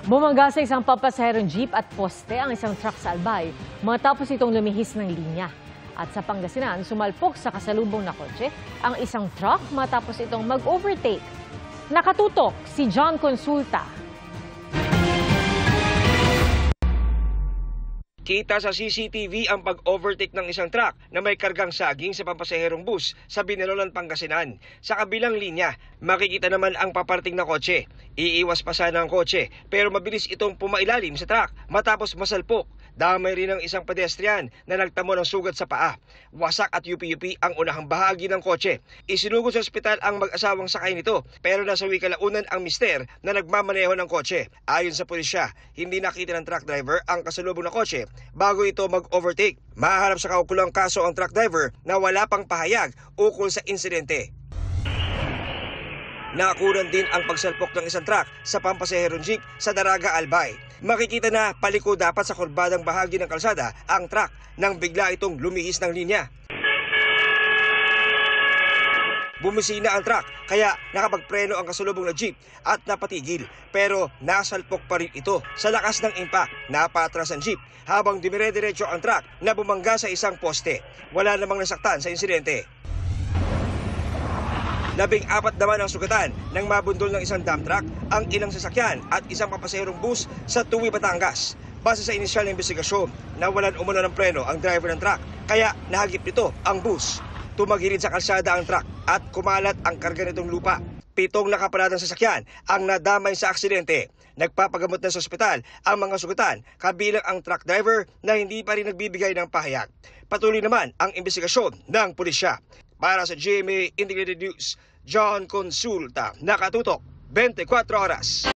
Bumangga sa isang pampasaherong jeep at poste ang isang truck sa Albay matapos itong lumihis ng linya. At sa Pangasinan, sumalpok sa kasalubong na kotse ang isang truck matapos itong mag-overtake. Nakatutok si John Consulta. Kita sa CCTV ang pag-overtake ng isang truck na may kargang saging sa pampasaherong bus sa Binalolan, Pangasinan. Sa kabilang linya, makikita naman ang paparting na kotse. Iiwas pa sana ang kotse pero mabilis itong pumailalim sa truck matapos masalpok. Damay rin ang isang pedestrian na nagtamo ng sugat sa paa. Wasak at yupi-yupi ang unahang bahagi ng kotse. Isinugod sa ospital ang mag-asawang sakay nito pero nasawi kalaunan ang mister na nagmamaneho ng kotse. Ayon sa pulisya, hindi nakita ng truck driver ang kasalubong na kotse bago ito mag-overtake. Mahaharap sa kaukulang kaso ang truck driver na wala pang pahayag ukol sa insidente. Nakunan din ang pagsalpok ng isang truck sa pampasaherong jeep sa Daraga, Albay. Makikita na paliko dapat sa kurbadang bahagi ng kalsada ang truck nang bigla itong lumihis ng linya. Bumisina ang truck kaya nakapagpreno ang kasalubong na jeep at napatigil pero nasalpok pa rin ito sa lakas ng impact. Napatras ang jeep habang dumire-diretso ang truck na bumangga sa isang poste. Wala namang nasaktan sa insidente. 14 naman ang sugatan nang mabundol ng isang dump truck ang ilang sasakyan at isang pampasaherong bus sa Tuwi, Batangas. Base sa inisyal na investigasyon, nawalan umano ng preno ang driver ng truck kaya nahagip nito ang bus. Tumagilid sa kalsada ang truck at kumalat ang karga nitong lupa. 7 nakaparadang sasakyan ang nadamay sa aksidente. Nagpapagamot na sa ospital ang mga sugatan kabilang ang truck driver na hindi pa rin nagbibigay ng pahayag. Patuloy naman ang investigasyon ng pulisya. Para sa GMA Integrated News, John Consulta, nakatutok 24 oras.